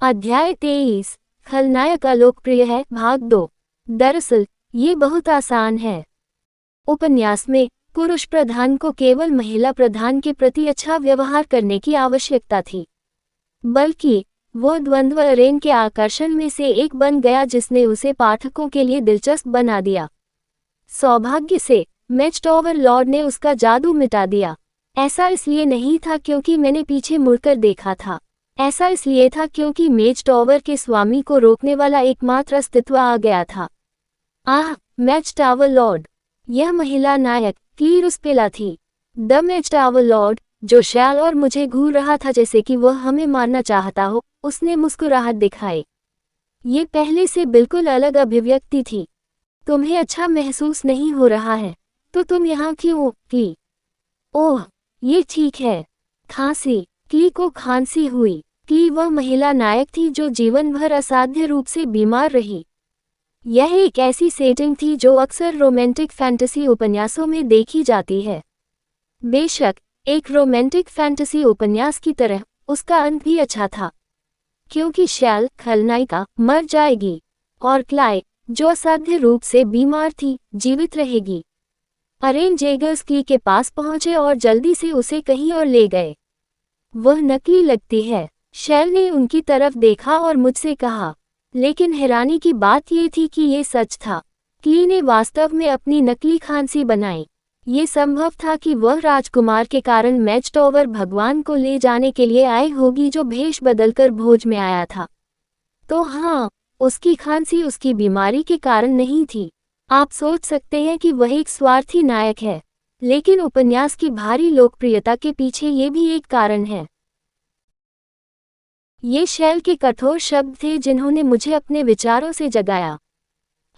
अध्याय 23। खलनायक अलोकप्रिय है, भाग 2। दरअसल ये बहुत आसान है। उपन्यास में पुरुष प्रधान को केवल महिला प्रधान के प्रति अच्छा व्यवहार करने की आवश्यकता थी, बल्कि वो द्वंद्व अरेन के आकर्षण में से एक बन गया जिसने उसे पाठकों के लिए दिलचस्प बना दिया। सौभाग्य से मैच टॉवर लॉर्ड ने उसका जादू मिटा दिया। ऐसा इसलिए नहीं था क्योंकि मैंने पीछे मुड़कर देखा था, ऐसा इसलिए था क्योंकि मेज टॉवर के स्वामी को रोकने वाला एकमात्र अस्तित्व आ गया था। आह, मैच टावर लॉर्ड! यह महिला नायक क्लीरुस्पेला थी। द मैच टावर लॉर्ड, जो शैल और मुझे घूर रहा था जैसे कि वह हमें मारना चाहता हो। उसने मुस्कुराहट दिखाई। ये पहले से बिल्कुल अलग अभिव्यक्ति थी। तुम्हें अच्छा महसूस नहीं हो रहा है तो तुम यहाँ क्यों, क्ली? ओह, ये ठीक है। खांसी। क्ली को खांसी हुई। क्ली वह महिला नायक थी जो जीवन भर असाध्य रूप से बीमार रही। यह एक ऐसी सेटिंग थी जो अक्सर रोमांटिक फैंटेसी उपन्यासों में देखी जाती है। बेशक एक रोमांटिक फैंटेसी उपन्यास की तरह उसका अंत भी अच्छा था, क्योंकि शैल खलनायिका मर जाएगी और क्लाय, जो असाध्य रूप से बीमार थी, जीवित रहेगी। अरेन जेगर्स क्ली के पास पहुंचे और जल्दी से उसे कहीं और ले गए। वह नकली लगती है। शैल ने उनकी तरफ देखा और मुझसे कहा, लेकिन हैरानी की बात यह थी कि ये सच था। क्ली ने वास्तव में अपनी नकली खांसी बनाई। ये संभव था कि वह राजकुमार के कारण मैच टॉवर भगवान को ले जाने के लिए आई होगी जो भेष बदलकर भोज में आया था। तो हाँ, उसकी खांसी उसकी बीमारी के कारण नहीं थी। आप सोच सकते हैं कि वह एक स्वार्थी नायक है, लेकिन उपन्यास की भारी लोकप्रियता के पीछे ये भी एक कारण है। ये शैल के कठोर शब्द थे जिन्होंने मुझे अपने विचारों से जगाया।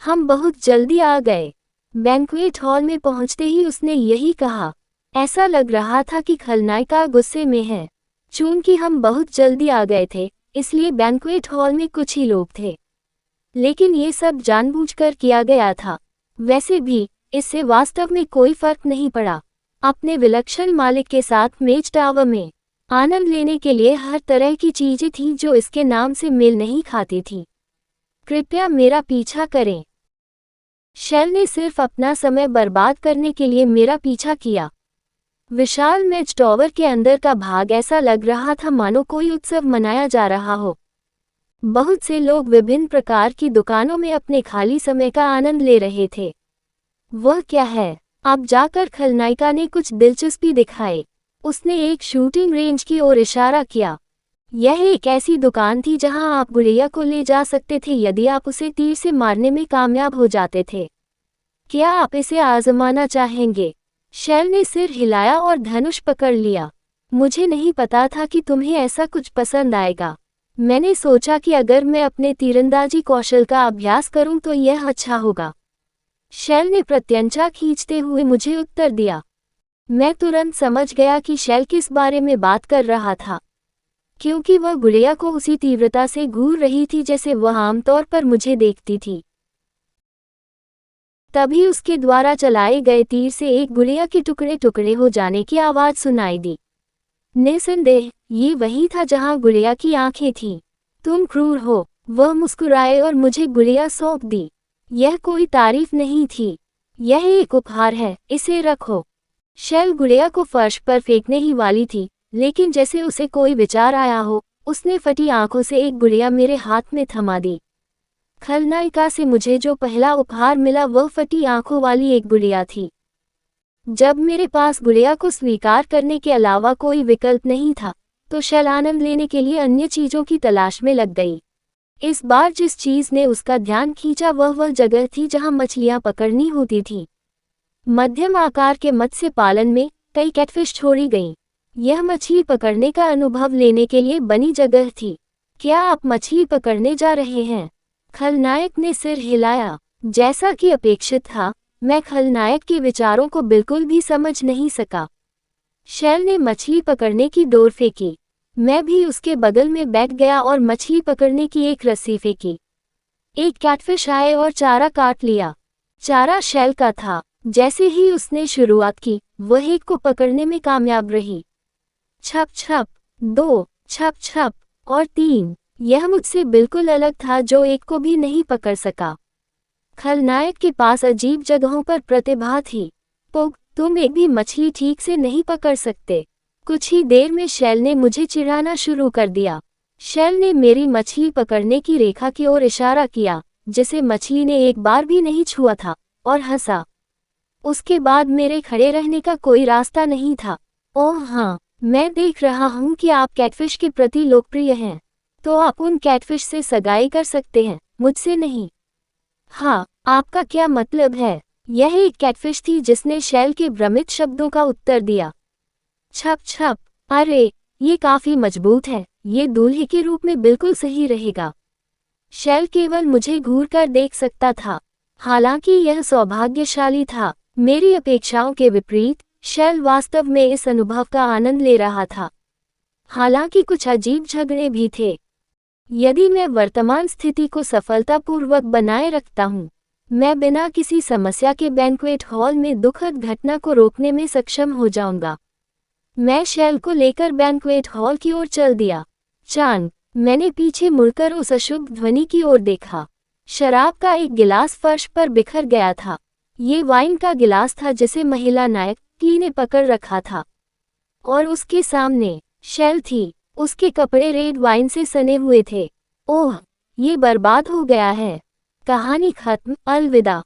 हम बहुत जल्दी आ गए। बैंक्वेट हॉल में पहुंचते ही उसने यही कहा। ऐसा लग रहा था कि खलनायिका गुस्से में है। चूंकि हम बहुत जल्दी आ गए थे, इसलिए बैंक्वेट हॉल में कुछ ही लोग थे, लेकिन ये सब जानबूझकर किया गया था। वैसे भी इससे वास्तव में कोई फर्क नहीं पड़ा। अपने विलक्षण मालिक के साथ मेज टावर में आनंद लेने के लिए हर तरह की चीजें थीं जो इसके नाम से मेल नहीं खाती थी। कृपया मेरा पीछा करें। शैल ने सिर्फ अपना समय बर्बाद करने के लिए मेरा पीछा किया। विशाल मेज टावर के अंदर का भाग ऐसा लग रहा था मानो कोई उत्सव मनाया जा रहा हो। बहुत से लोग विभिन्न प्रकार की दुकानों में अपने खाली समय का आनंद ले रहे थे। वह क्या है? अब जाकर खलनायिका ने कुछ दिलचस्पी दिखाई। उसने एक शूटिंग रेंज की ओर इशारा किया। यह एक ऐसी दुकान थी जहां आप गुड़िया को ले जा सकते थे यदि आप उसे तीर से मारने में कामयाब हो जाते थे। क्या आप इसे आजमाना चाहेंगे? शैल ने सिर हिलाया और धनुष पकड़ लिया। मुझे नहीं पता था कि तुम्हें ऐसा कुछ पसंद आएगा। मैंने सोचा कि अगर मैं अपने तीरंदाजी कौशल का अभ्यास करूं तो यह अच्छा होगा। शैल ने प्रत्यंचा खींचते हुए मुझे उत्तर दिया। मैं तुरंत समझ गया कि शैल किस बारे में बात कर रहा था, क्योंकि वह गुड़िया को उसी तीव्रता से घूर रही थी जैसे वह आमतौर पर मुझे देखती थी। तभी उसके द्वारा चलाए गए तीर से एक गुड़िया के टुकड़े टुकड़े हो जाने की आवाज सुनाई दी। निस्संदेह ये वही था जहां गुड़िया की आंखें थीं। तुम क्रूर हो। वह मुस्कुराए और मुझे गुड़िया सौंप दी। यह कोई तारीफ नहीं थी, यह एक उपहार है, इसे रखो। शैल गुड़िया को फर्श पर फेंकने ही वाली थी, लेकिन जैसे उसे कोई विचार आया हो, उसने फटी आंखों से एक गुड़िया मेरे हाथ में थमा दी। खलनायिका से मुझे जो पहला उपहार मिला वह फटी आंखों वाली एक गुड़िया थी। जब मेरे पास गुड़िया को स्वीकार करने के अलावा कोई विकल्प नहीं था, तो शैल आनंद लेने के लिए अन्य चीजों की तलाश में लग गई। इस बार जिस चीज ने उसका ध्यान खींचा वह जगह थी जहां मछलियां पकड़नी होती थी। मध्यम आकार के मत्स्य पालन में कई कैटफिश छोड़ी गईं। यह मछली पकड़ने का अनुभव लेने के लिए बनी जगह थी। क्या आप मछली पकड़ने जा रहे हैं? खलनायक ने सिर हिलाया। जैसा कि अपेक्षित था, मैं खलनायक के विचारों को बिल्कुल भी समझ नहीं सका। शैल ने मछली पकड़ने की डोर फेंकी। मैं भी उसके बगल में बैठ गया और मछली पकड़ने की एक रस्सी फेंकी। एक कैटफिश आए और चारा काट लिया। चारा शैल का था। जैसे ही उसने शुरुआत की, वह एक को पकड़ने में कामयाब रही। छप छप, 2, छप छप और 3। यह मुझसे बिल्कुल अलग था, जो एक को भी नहीं पकड़ सका। खलनायक के पास अजीब जगहों पर प्रतिभा थी। पुग, तुम एक भी मछली ठीक से नहीं पकड़ सकते। कुछ ही देर में शैल ने मुझे चिढ़ाना शुरू कर दिया। शैल ने मेरी मछली पकड़ने की रेखा की ओर इशारा किया, जिसे मछली ने एक बार भी नहीं छुआ था, और हंसा। उसके बाद मेरे खड़े रहने का कोई रास्ता नहीं था। ओह हाँ, मैं देख रहा हूँ कि आप कैटफिश के प्रति लोकप्रिय हैं। तो आप उन कैटफिश से सगाई कर सकते हैं, मुझसे नहीं। हाँ, आपका क्या मतलब है? यह एक कैटफिश थी जिसने शैल के भ्रमित शब्दों का उत्तर दिया। छप छप, अरे, ये काफी मजबूत है, ये दूल्हे के रूप में बिल्कुल सही रहेगा। शैल केवल मुझे घूर कर देख सकता था। हालांकि यह सौभाग्यशाली था। मेरी अपेक्षाओं के विपरीत, शैल वास्तव में इस अनुभव का आनंद ले रहा था। हालांकि कुछ अजीब झगड़े भी थे। यदि मैं वर्तमान स्थिति को सफलतापूर्वक बनाए रखता हूँ, मैं बिना किसी समस्या के बैंक्वेट हॉल में दुखद घटना को रोकने में सक्षम हो जाऊंगा। मैं शैल को लेकर बैंक्वेट हॉल की ओर चल दिया। चांद, मैंने पीछे मुड़कर उस अशुभ ध्वनि की ओर देखा। शराब का एक गिलास फर्श पर बिखर गया था। ये वाइन का गिलास था जिसे महिला नायक की ने पकड़ रखा था, और उसके सामने शैल थी। उसके कपड़े रेड वाइन से सने हुए थे। ओह, ये बर्बाद हो गया है। कहानी खत्म। अलविदा।